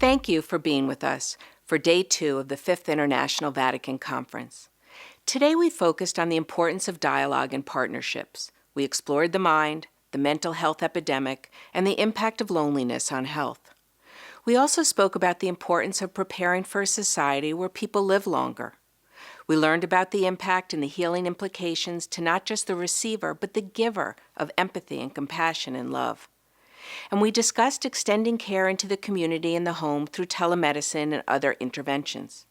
Thank you for being with us for Day 2 of the 5th International Vatican Conference. Today we focused on the importance of dialogue and partnerships. We explored the mind, the mental health epidemic, and the impact of loneliness on health. We also spoke about the importance of preparing for a society where people live longer. We learned about the impact and the healing implications to not just the receiver, but the giver of empathy and compassion and love. And we discussed extending care into the community and the home through telemedicine and other interventions.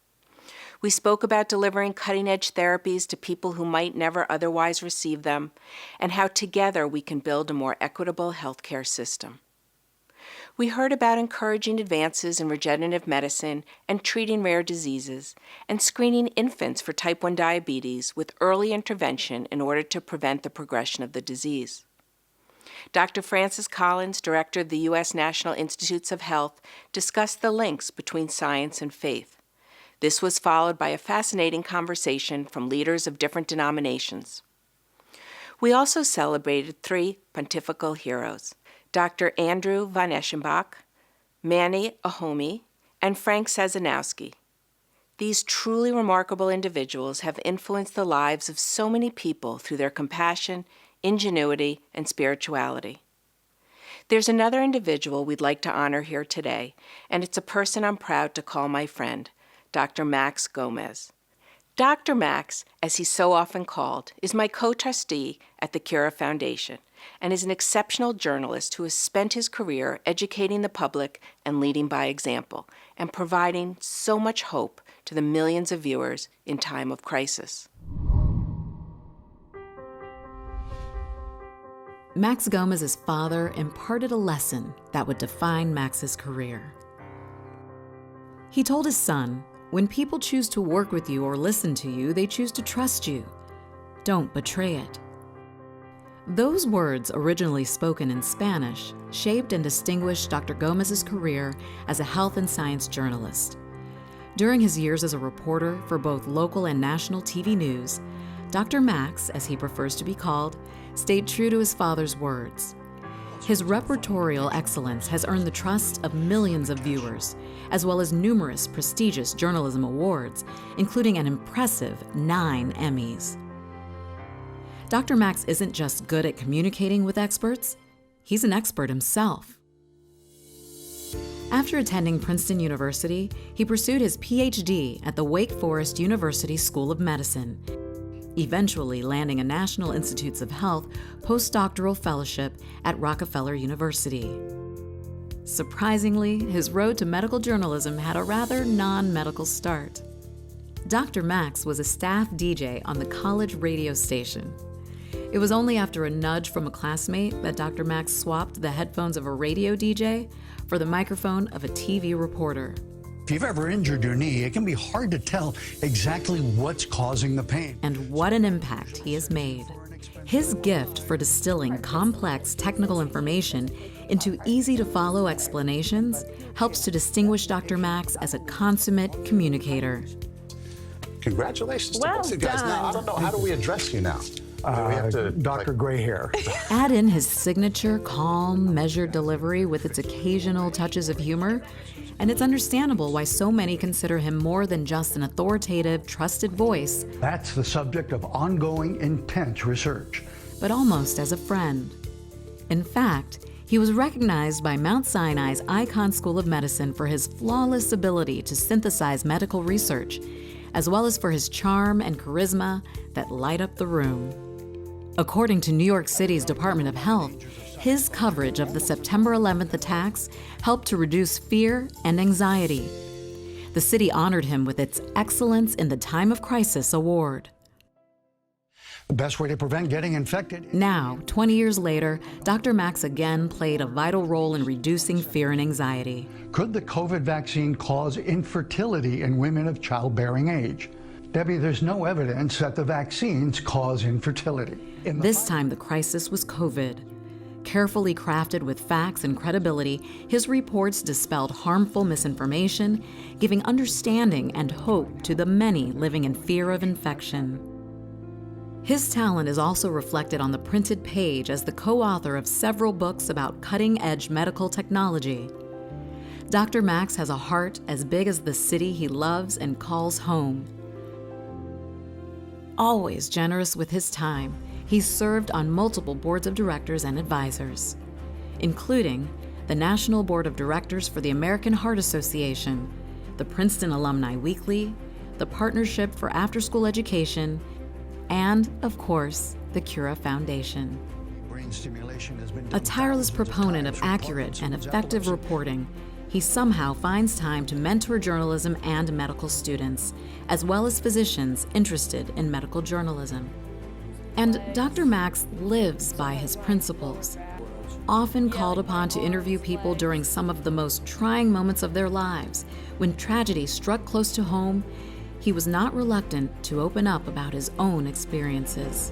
We spoke about delivering cutting-edge therapies to people who might never otherwise receive them, and how together we can build a more equitable healthcare system. We heard about encouraging advances in regenerative medicine and treating rare diseases, and screening infants for type 1 diabetes with early intervention in order to prevent the progression of the disease. Dr. Francis Collins, director of the U.S. National Institutes of Health, discussed the links between science and faith. This was followed by a fascinating conversation from leaders of different denominations. We also celebrated 3 pontifical heroes, Dr. Andrew von Eschenbach, Manny Ahomi, and Frank Sazanowski. These truly remarkable individuals have influenced the lives of so many people through their compassion, ingenuity, and spirituality. There's another individual we'd like to honor here today, and it's a person I'm proud to call my friend, Dr. Max Gomez. Dr. Max, as he's so often called, is my co-trustee at the Cura Foundation and is an exceptional journalist who has spent his career educating the public and leading by example and providing so much hope to the millions of viewers in time of crisis. Max Gomez's father imparted a lesson that would define Max's career. He told his son, "When people choose to work with you or listen to you, they choose to trust you. Don't betray it." Those words, originally spoken in Spanish, shaped and distinguished Dr. Gomez's career as a health and science journalist. During his years as a reporter for both local and national TV news, Dr. Max, as he prefers to be called, stayed true to his father's words. His reportorial excellence has earned the trust of millions of viewers, as well as numerous prestigious journalism awards, including an impressive 9 Emmys. Dr. Max isn't just good at communicating with experts, he's an expert himself. After attending Princeton University, he pursued his PhD at the Wake Forest University School of Medicine, eventually landing a National Institutes of Health postdoctoral fellowship at Rockefeller University. Surprisingly, his road to medical journalism had a rather non-medical start. Dr. Max was a staff DJ on the college radio station. It was only after a nudge from a classmate that Dr. Max swapped the headphones of a radio DJ for the microphone of a TV reporter. If you've ever injured your knee, it can be hard to tell exactly what's causing the pain. And what an impact he has made. His gift for distilling complex technical information into easy-to-follow explanations helps to distinguish Dr. Max as a consummate communicator. Congratulations to Well both you guys. done. Now, I don't know, how do we address you now? Do we have to, Dr. Gray Hair. Add in his signature, calm, measured delivery with its occasional touches of humor, and it's understandable why so many consider him more than just an authoritative, trusted voice, That's the subject of ongoing, intense research. but almost as a friend. In fact, he was recognized by Mount Sinai's Icahn School of Medicine for his flawless ability to synthesize medical research, as well as for his charm and charisma that light up the room. According to New York City's Department of Health, his coverage of the September 11th attacks helped to reduce fear and anxiety. The city honored him with its Excellence in the Time of Crisis award. The best way to prevent getting infected. Now, 20 years later, Dr. Max again played a vital role in reducing fear and anxiety. Could the COVID vaccine cause infertility in women of childbearing age? Debbie, there's no evidence that the vaccines cause infertility. This time the crisis was COVID. Carefully crafted with facts and credibility, his reports dispelled harmful misinformation, giving understanding and hope to the many living in fear of infection. His talent is also reflected on the printed page as the co-author of several books about cutting-edge medical technology. Dr. Max has a heart as big as the city he loves and calls home. Always generous with his time, he's served on multiple boards of directors and advisors, including the National Board of Directors for the American Heart Association, the Princeton Alumni Weekly, the Partnership for After-School Education, and, of course, the Cura Foundation. A tireless proponent of accurate and effective reporting, he somehow finds time to mentor journalism and medical students, as well as physicians interested in medical journalism. And Dr. Max lives by his principles. Often called upon to interview people during some of the most trying moments of their lives, when tragedy struck close to home, he was not reluctant to open up about his own experiences.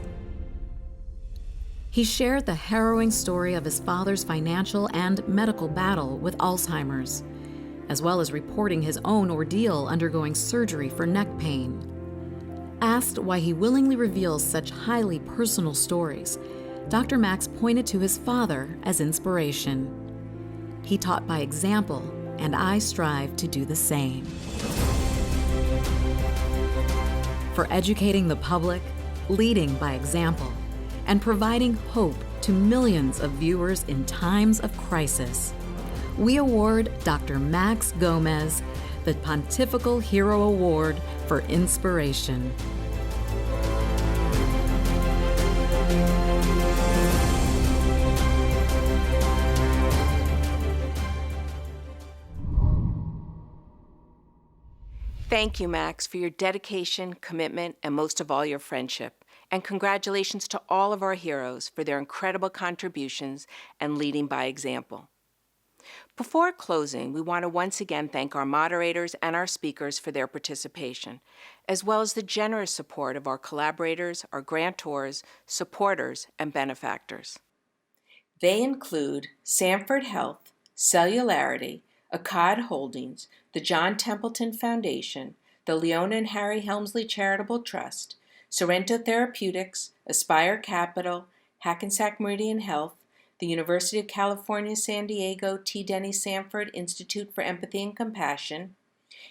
He shared the harrowing story of his father's financial and medical battle with Alzheimer's, as well as reporting his own ordeal undergoing surgery for neck pain. Asked why he willingly reveals such highly personal stories, Dr. Max pointed to his father as inspiration. He taught by example, and I strive to do the same. For educating the public, leading by example, and providing hope to millions of viewers in times of crisis, we award Dr. Max Gomez the Pontifical Hero Award for Inspiration. Thank you, Max, for your dedication, commitment, and most of all, your friendship. And congratulations to all of our heroes for their incredible contributions and leading by example. Before closing, we want to once again thank our moderators and our speakers for their participation, as well as the generous support of our collaborators, our grantors, supporters, and benefactors. They include Sanford Health, Cellularity, Akkad Holdings, the John Templeton Foundation, the Leona and Harry Helmsley Charitable Trust, Sorrento Therapeutics, Aspire Capital, Hackensack Meridian Health, the University of California, San Diego T. Denny Sanford Institute for Empathy and Compassion,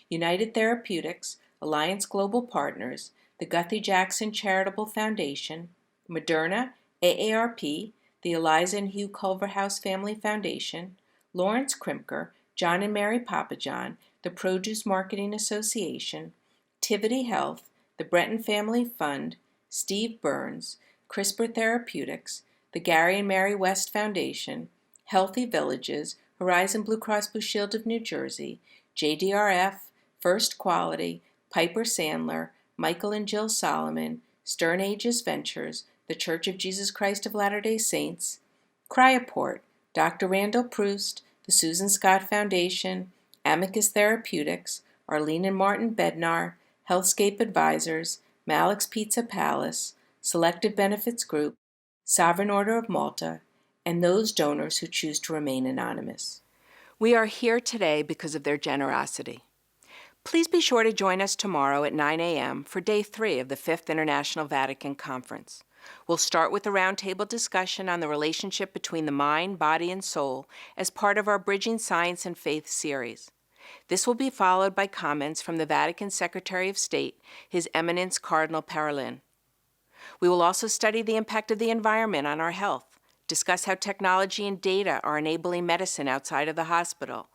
United Therapeutics, Alliance Global Partners, the Guthrie Jackson Charitable Foundation, Moderna, AARP, the Eliza and Hugh Culverhouse Family Foundation, Lawrence Krimker, John and Mary Papajohn, the Produce Marketing Association, Tivity Health, the Breton Family Fund, Steve Burns, CRISPR Therapeutics, the Gary and Mary West Foundation, Healthy Villages, Horizon Blue Cross Blue Shield of New Jersey, JDRF, First Quality, Piper Sandler, Michael and Jill Solomon, Stern Ages Ventures, the Church of Jesus Christ of Latter-day Saints, Cryoport, Dr. Randall Proust, the Susan Scott Foundation, Amicus Therapeutics, Arlene and Martin Bednar, Healthscape Advisors, Malik's Pizza Palace, Selective Benefits Group, Sovereign Order of Malta, and those donors who choose to remain anonymous. We are here today because of their generosity. Please be sure to join us tomorrow at 9 a.m. for Day 3 of the 5th International Vatican Conference. We'll start with a roundtable discussion on the relationship between the mind, body, and soul as part of our Bridging Science and Faith series. This will be followed by comments from the Vatican Secretary of State, His Eminence Cardinal Parolin. We will also study the impact of the environment on our health, discuss how technology and data are enabling medicine outside of the hospital,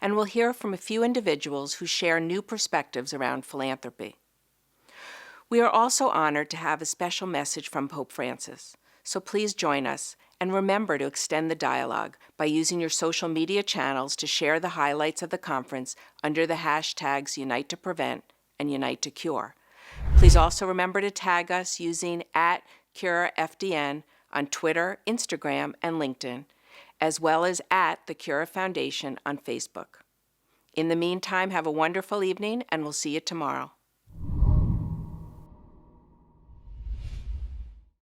and we'll hear from a few individuals who share new perspectives around philanthropy. We are also honored to have a special message from Pope Francis, so please join us and remember to extend the dialogue by using your social media channels to share the highlights of the conference under the hashtags Unite to Prevent and Unite to Cure. Please also remember to tag us using @CuraFDN on Twitter, Instagram, and LinkedIn, as well as @The Cura Foundation on Facebook. In the meantime, have a wonderful evening, and we'll see you tomorrow.